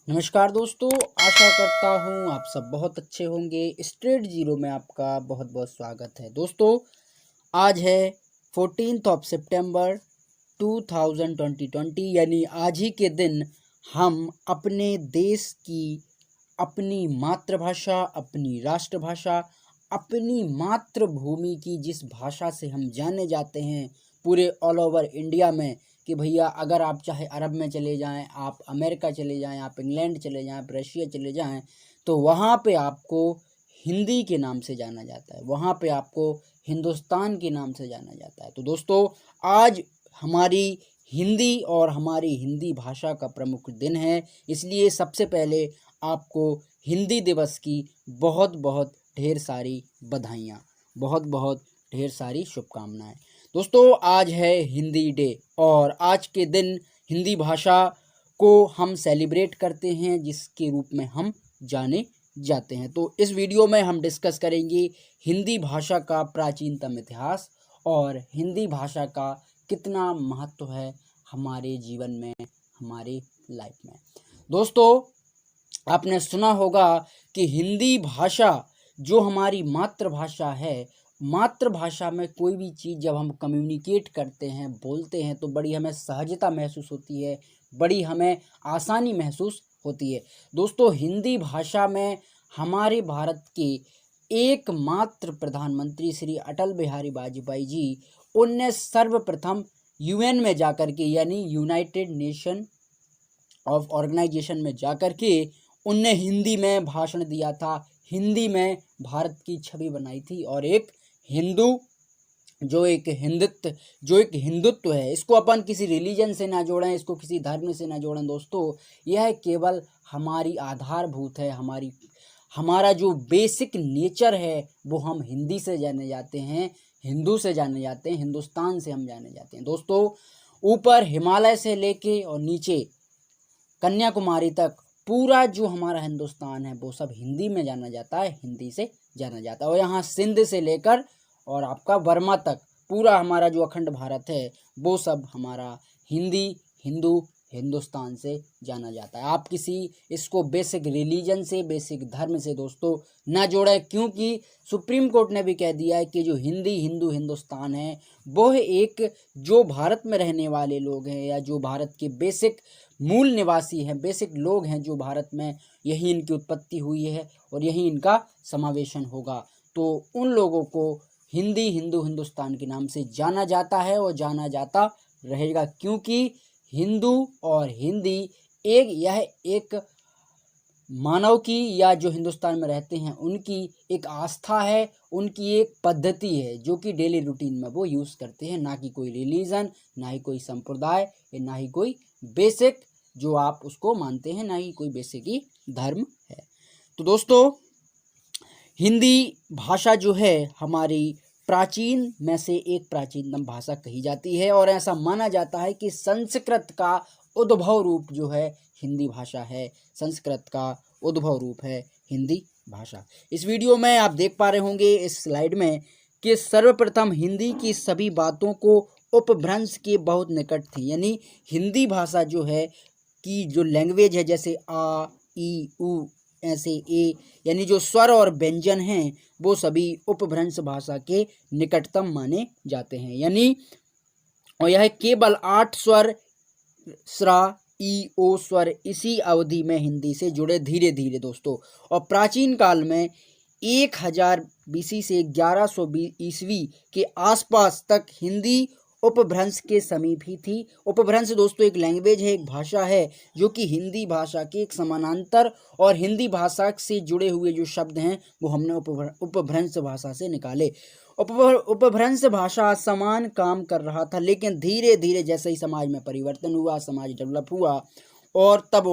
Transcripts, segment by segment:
नमस्कार दोस्तों, आशा करता हूँ आप सब बहुत अच्छे होंगे। स्ट्रेट जीरो में आपका बहुत बहुत स्वागत है। दोस्तों, आज है 14 सितंबर 2020 यानी आज ही के दिन हम अपने देश की अपनी मातृभाषा, अपनी राष्ट्रभाषा, अपनी मातृभूमि की जिस भाषा से हम जाने जाते हैं पूरे ऑल ओवर इंडिया में कि भैया अगर आप चाहे अरब में चले जाएं, आप अमेरिका चले जाएं, आप इंग्लैंड चले जाएं, आप रशिया चले जाएं, तो वहाँ पे आपको हिंदी के नाम से जाना जाता है, वहाँ पे आपको हिंदुस्तान के नाम से जाना जाता है। तो दोस्तों, आज हमारी हिंदी और हमारी हिंदी भाषा का प्रमुख दिन है, इसलिए सबसे पहले आपको हिंदी दिवस की बहुत बहुत ढेर सारी बधाइयाँ, बहुत बहुत ढेर सारी शुभकामनाएं। दोस्तों, आज है हिंदी डे और आज के दिन हिंदी भाषा को हम सेलिब्रेट करते हैं, जिसके रूप में हम जाने जाते हैं। तो इस वीडियो में हम डिस्कस करेंगे हिंदी भाषा का प्राचीनतम इतिहास और हिंदी भाषा का कितना महत्व है हमारे जीवन में, हमारे लाइफ में। दोस्तों, आपने सुना होगा कि हिंदी भाषा जो हमारी मातृभाषा है, मातृभाषा में कोई भी चीज़ जब हम कम्युनिकेट करते हैं, बोलते हैं, तो बड़ी हमें सहजता महसूस होती है, बड़ी हमें आसानी महसूस होती है। दोस्तों, हिंदी भाषा में हमारे भारत के एकमात्र प्रधानमंत्री श्री अटल बिहारी वाजपेयी जी उनने सर्वप्रथम यूएन में जाकर के, यानी यूनाइटेड नेशन ऑफ ऑर्गेनाइजेशन में जाकर के उनने हिंदी में भाषण दिया था, हिंदी में भारत की छवि बनाई थी। और एक हिंदू जो एक हिंदुत्व है, इसको अपन किसी रिलीजन से ना जोड़ें, इसको किसी धर्म से ना जोड़ें। दोस्तों, यह केवल हमारी आधारभूत है, हमारा जो बेसिक नेचर है वो हम हिंदी से जाने जाते हैं, हिंदू से जाने जाते हैं, हिंदुस्तान से हम जाने जाते हैं। दोस्तों, ऊपर हिमालय से लेके और नीचे कन्याकुमारी तक पूरा जो हमारा हिंदुस्तान है वो सब हिंदी में जाना जाता है, हिंदी से जाना जाता है। और यहाँ सिंध से लेकर और आपका वर्मा तक पूरा हमारा जो अखंड भारत है वो सब हमारा हिंदुस्तान से जाना जाता है। आप किसी इसको बेसिक रिलीजन से, बेसिक धर्म से दोस्तों ना जोड़ें, क्योंकि सुप्रीम कोर्ट ने भी कह दिया है कि जो हिंदुस्तान है वो है एक जो भारत में रहने वाले लोग हैं, या जो भारत के बेसिक मूल निवासी हैं, बेसिक लोग हैं जो भारत में, यही इनकी उत्पत्ति हुई है और यही इनका समावेशन होगा। तो उन लोगों को हिंदुस्तान के नाम से जाना जाता है और जाना जाता रहेगा, क्योंकि हिंदू और हिंदी यह एक मानव की, या जो हिंदुस्तान में रहते हैं उनकी एक आस्था है, उनकी एक पद्धति है जो कि डेली रूटीन में वो यूज़ करते हैं। ना कि कोई रिलीजन, ना ही कोई संप्रदाय, ना ही कोई बेसिक जो आप उसको मानते हैं, ना ही कोई बेसिक ही धर्म है। तो दोस्तों, हिंदी भाषा जो है हमारी प्राचीन में से एक प्राचीनतम भाषा कही जाती है, और ऐसा माना जाता है कि संस्कृत का उद्भव रूप जो है हिंदी भाषा है, संस्कृत का उद्भव रूप है हिंदी भाषा। इस वीडियो में आप देख पा रहे होंगे इस स्लाइड में कि सर्वप्रथम हिंदी की सभी बातों को उपभ्रंश के बहुत निकट थी, यानी हिंदी भाषा जो है की जो लैंग्वेज है, जैसे आ, ई, उ, ऐसे ए, यानी जो स्वर और व्यंजन हैं वो सभी उपभ्रंश भाषा के निकटतम माने जाते हैं। यानी और यह केवल 8 स्वर स्रा ई ओ स्वर इसी अवधि में हिंदी से जुड़े धीरे धीरे दोस्तों। और प्राचीन काल में 1000 BC से 1100 ईस्वी के आसपास तक हिंदी उपभ्रंश के समीप ही थी। उपभ्रंश दोस्तों एक लैंग्वेज है, एक भाषा है जो कि हिंदी भाषा के एक समानांतर, और हिंदी भाषा से जुड़े हुए जो शब्द हैं वो हमने उपभ्रंश भाषा से निकाले। उपभ्रंश भाषा समान काम कर रहा था, लेकिन धीरे धीरे जैसे ही समाज में परिवर्तन हुआ, समाज डेवलप हुआ, और तब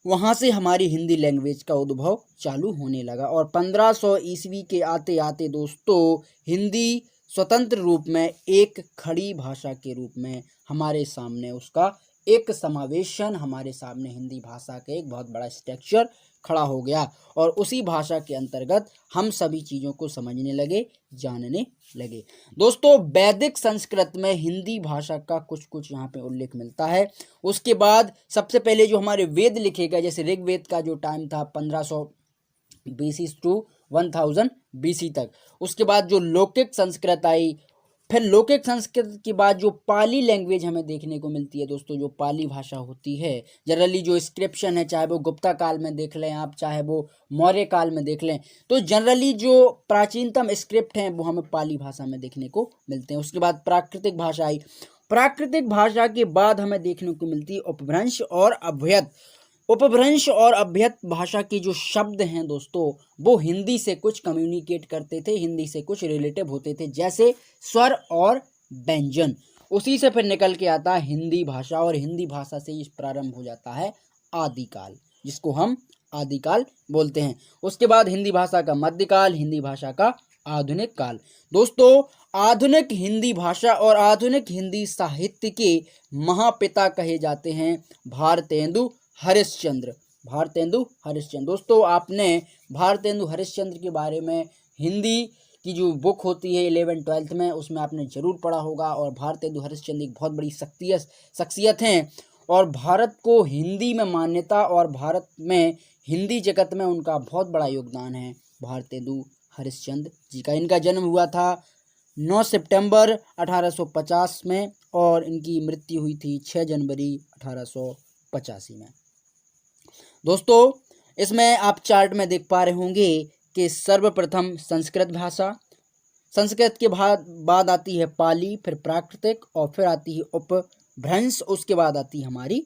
वहाँ से हमारी हिंदी लैंग्वेज का उद्भव चालू होने लगा। और 1500 ईस्वी के आते आते दोस्तों हिंदी स्वतंत्र रूप में एक खड़ी भाषा के रूप में हमारे सामने उसका एक समावेशन, हमारे सामने हिंदी भाषा का एक बहुत बड़ा स्ट्रक्चर खड़ा हो गया और उसी भाषा के अंतर्गत हम सभी चीज़ों को समझने लगे, जानने लगे। दोस्तों, वैदिक संस्कृत में हिंदी भाषा का कुछ कुछ यहाँ पे उल्लेख मिलता है। उसके बाद सबसे पहले जो हमारे वेद लिखे गए, जैसे ऋग्वेद का जो टाइम था 1500 BC टू 1000 BC तक, उसके बाद जो लौकिक संस्कृत आई, फिर लौकिक संस्कृत के बाद जो पाली लैंग्वेज हमें देखने को मिलती है दोस्तों, जो पाली भाषा होती है, जनरली जो स्क्रिप्शन है, चाहे वो गुप्ता काल में देख लें आप, चाहे वो मौर्य काल में देख लें, तो जनरली जो प्राचीनतम स्क्रिप्ट हैं वो हमें पाली भाषा में देखने को मिलते हैं। उसके बाद प्राकृतिक भाषा आई। प्राकृतिक भाषा के बाद हमें देखने को मिलती है उपभ्रंश और अभ्यत। उपभ्रंश और अभ्यत भाषा के जो शब्द हैं दोस्तों, वो हिंदी से कुछ कम्युनिकेट करते थे, हिंदी से कुछ रिलेटिव होते थे, जैसे स्वर और व्यंजन। उसी से फिर निकल के आता है हिंदी भाषा, और हिंदी भाषा से इस प्रारंभ हो जाता है आदिकाल, जिसको हम आदिकाल बोलते हैं। उसके बाद हिंदी भाषा का मध्यकाल, हिंदी भाषा का आधुनिक काल। दोस्तों, आधुनिक हिंदी भाषा और आधुनिक हिंदी साहित्य के महापिता कहे जाते हैं भारतेंदु हरिश्चंद्र। भारतेंदु हरिश्चंद्र। दोस्तों, आपने भारतेंदु हरिश्चंद्र के बारे में हिंदी की जो बुक होती है 11th-12th में, उसमें आपने जरूर पढ़ा होगा। और भारतेंदु हरिश्चंद्र एक बहुत बड़ी शख्सियत हैं, और भारत को हिंदी में मान्यता और भारत में हिंदी जगत में उनका बहुत बड़ा योगदान है भारतेंदु हरिश्चंद्र जी का। इनका जन्म हुआ था 9 सितंबर 1850 में, और इनकी मृत्यु हुई थी 6 जनवरी 1885 में। दोस्तों, इसमें आप चार्ट में देख पा रहे होंगे कि सर्वप्रथम संस्कृत भाषा, संस्कृत के बाद आती है पाली, फिर प्राकृतिक, और फिर आती है उपभ्रंश। उसके बाद आती है हमारी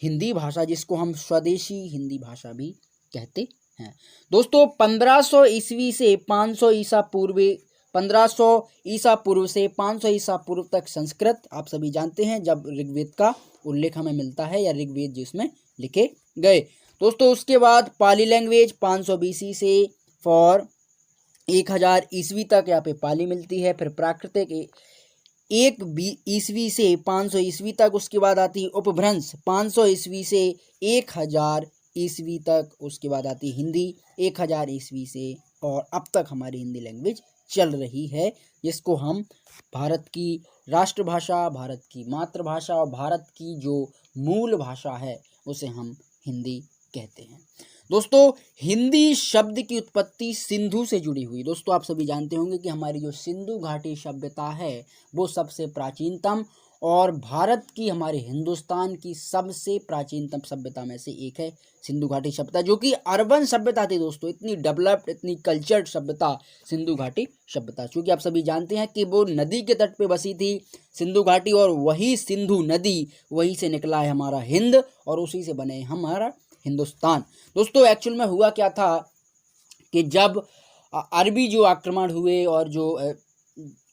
हिंदी भाषा, जिसको हम स्वदेशी हिंदी भाषा भी कहते हैं। दोस्तों, 1500 ईस्वी से 500 ईसा पूर्व 1500 ईसा पूर्व से 500 ईसा पूर्व तक संस्कृत, आप सभी जानते हैं, जब ऋग्वेद का उल्लेख हमें मिलता है, या ऋग्वेद जिसमें लिखे गए। दोस्तों, उसके बाद पाली लैंग्वेज 500 BC से फॉर 1000 ईस्वी तक यहाँ पे पाली मिलती है। फिर प्राकृतिक 1 ईस्वी से 500 ईस्वी तक। उसके बाद आती है उपभ्रंश 500 ईस्वी से 1000 ईस्वी तक। उसके बाद आती है हिंदी 1000 ईस्वी से, और अब तक हमारी हिंदी लैंग्वेज चल रही है, जिसको हम भारत की राष्ट्रभाषा, भारत की मातृभाषा और भारत की जो मूल भाषा है उसे हम हिंदी कहते हैं। दोस्तों, हिंदी शब्द की उत्पत्ति सिंधु से जुड़ी हुई। दोस्तों, आप सभी जानते होंगे कि हमारी जो सिंधु घाटी सभ्यता है वो सबसे प्राचीनतम, और भारत की, हमारे हिंदुस्तान की सबसे प्राचीनतम सभ्यता में से एक है सिंधु घाटी सभ्यता, जो कि अर्बन सभ्यता थी दोस्तों। इतनी डेवलप्ड, इतनी कल्चर्ड सभ्यता सिंधु घाटी सभ्यता, क्योंकि आप सभी जानते हैं कि वो नदी के तट पे बसी थी सिंधु घाटी, और वही सिंधु नदी, वहीं से निकला है हमारा हिंद, और उसी से बने हमारा हिंदुस्तान। दोस्तों, एक्चुअल में हुआ क्या था कि जब अरबी जो आक्रमण हुए और जो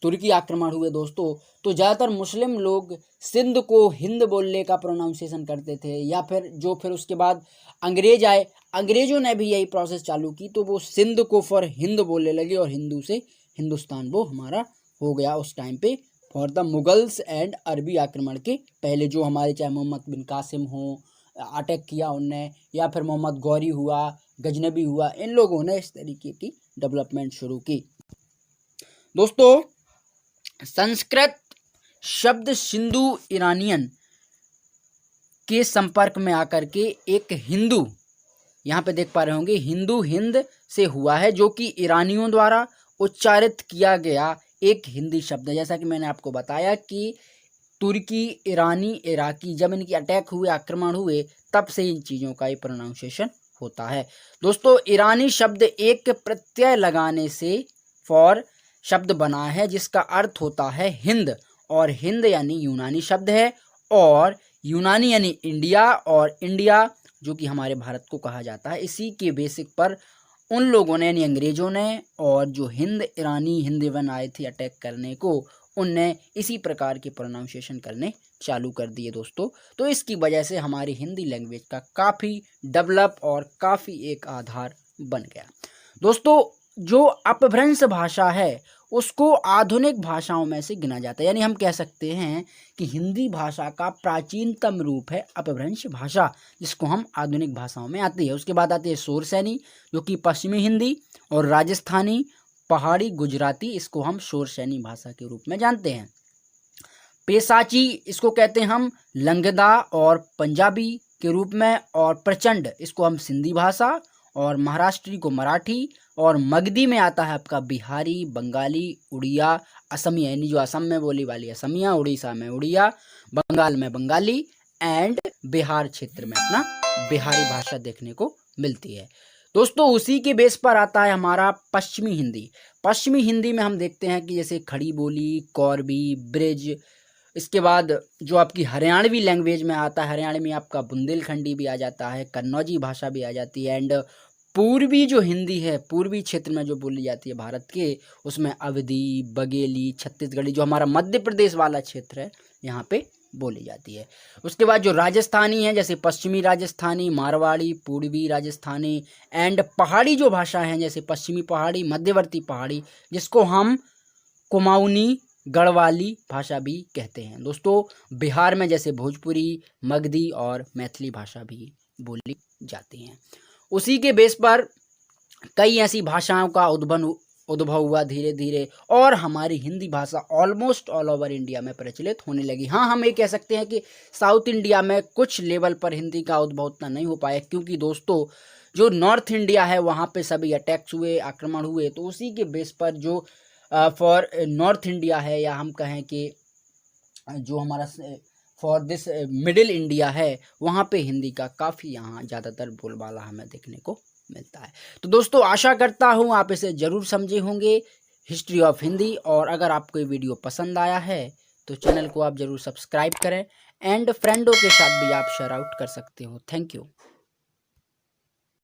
तुर्की आक्रमण हुए दोस्तों, तो ज़्यादातर मुस्लिम लोग सिंध को हिंद बोलने का प्रोनाउंसिएशन करते थे, या फिर उसके बाद अंग्रेज आए, अंग्रेजों ने भी यही प्रोसेस चालू की, तो वो सिंध को फॉर हिंद बोलने लगे, और हिंदू से हिंदुस्तान वो हमारा हो गया उस टाइम पे, फॉर द मुगल्स एंड अरबी आक्रमण के पहले। जो हमारे चाहे मोहम्मद बिन कासिम हो, अटैक किया उनने, या फिर मोहम्मद गौरी हुआ, गजनबी हुआ, इन लोगों ने इस तरीके की डेवलपमेंट शुरू की। दोस्तों, संस्कृत शब्द सिंधु ईरानियन के संपर्क में आकर के एक हिंदू, यहाँ पे देख पा रहे होंगे, हिंदू हिंद से हुआ है, जो कि ईरानियों द्वारा उच्चारित किया गया एक हिंदी शब्द है। जैसा कि मैंने आपको बताया कि तुर्की, ईरानी, इराकी, जब इनकी अटैक हुए, आक्रमण हुए, तब से इन चीज़ों का ये प्रोनाउंसिएशन होता है। दोस्तों, ईरानी शब्द एक प्रत्यय लगाने से फॉर शब्द बना है, जिसका अर्थ होता है हिंद, और हिंद यानी यूनानी शब्द है, और यूनानी यानी इंडिया, और इंडिया जो कि हमारे भारत को कहा जाता है। इसी के बेसिक पर उन लोगों ने, यानी अंग्रेजों ने, और जो हिंद ईरानी हिंदीवन आए थे अटैक करने को, उनने इसी प्रकार के प्रोनाउंसिएशन करने चालू कर दिए दोस्तों। तो इसकी वजह से हमारी हिंदी लैंग्वेज का काफ़ी डेवलप और काफ़ी एक आधार बन गया। दोस्तों, जो अपभ्रंश भाषा है उसको आधुनिक भाषाओं में से गिना जाता है। यानी हम कह सकते हैं कि हिंदी भाषा का प्राचीनतम रूप है अपभ्रंश भाषा, जिसको हम आधुनिक भाषाओं में आती है। उसके बाद आती है शोरसैनी, जो कि पश्चिमी हिंदी, और राजस्थानी, पहाड़ी, गुजराती, इसको हम शोरसैनी भाषा के रूप में जानते हैं। पेशाची, इसको कहते हैं हम लंगदा और पंजाबी के रूप में, और प्रचंड, इसको हम सिंधी भाषा, और महाराष्ट्री को मराठी, और मगधी में आता है आपका बिहारी, बंगाली, उड़िया, असमिया, यानी जो असम में बोली वाली असमिया, उड़ीसा में उड़िया, बंगाल में बंगाली, एंड बिहार क्षेत्र में अपना बिहारी भाषा देखने को मिलती है। दोस्तों उसी के बेस पर आता है हमारा पश्चिमी हिंदी। पश्चिमी हिंदी में हम देखते हैं कि जैसे खड़ी बोली, कौरबी, ब्रिज, इसके बाद जो आपकी हरियाणवी लैंग्वेज में आता है, हरियाणवी में आपका बुंदेलखंडी भी आ जाता है, कन्नौजी भाषा भी आ जाती है, एंड पूर्वी जो हिंदी है, पूर्वी क्षेत्र में जो बोली जाती है भारत के, उसमें अवधी, बघेली, छत्तीसगढ़ी, जो हमारा मध्य प्रदेश वाला क्षेत्र है, यहाँ पे बोली जाती है। उसके बाद जो राजस्थानी है, जैसे पश्चिमी राजस्थानी, मारवाड़ी, पूर्वी राजस्थानी, एंड पहाड़ी जो भाषा है, जैसे पश्चिमी पहाड़ी, मध्यवर्ती पहाड़ी, जिसको हम कुमाऊनी, गढ़वाली भाषा भी कहते हैं। दोस्तों बिहार में जैसे भोजपुरी, मगधी और मैथिली भाषा भी बोली जाती हैं। उसी के बेस पर कई ऐसी भाषाओं का उद्भव हुआ धीरे धीरे, और हमारी हिंदी भाषा ऑलमोस्ट ऑल ओवर इंडिया में प्रचलित होने लगी। हाँ, हम ये कह सकते हैं कि साउथ इंडिया में कुछ लेवल पर हिंदी का उद्भव उतना नहीं हो पाया, क्योंकि दोस्तों जो नॉर्थ इंडिया है वहाँ पे सभी अटैक्स हुए, आक्रमण हुए, तो उसी के बेस पर जो फॉर नॉर्थ इंडिया है, या हम कहें कि जो हमारा फॉर दिस मिडिल इंडिया है, वहाँ पे हिंदी का काफ़ी यहाँ ज़्यादातर बोलबाला हमें देखने को मिलता है। तो दोस्तों आशा करता हूँ आप इसे ज़रूर समझे होंगे, हिस्ट्री ऑफ हिंदी। और अगर आपको ये वीडियो पसंद आया है तो चैनल को आप ज़रूर सब्सक्राइब करें, एंड फ्रेंडों के साथ भी आप शेयर आउट कर सकते हो। Thank you.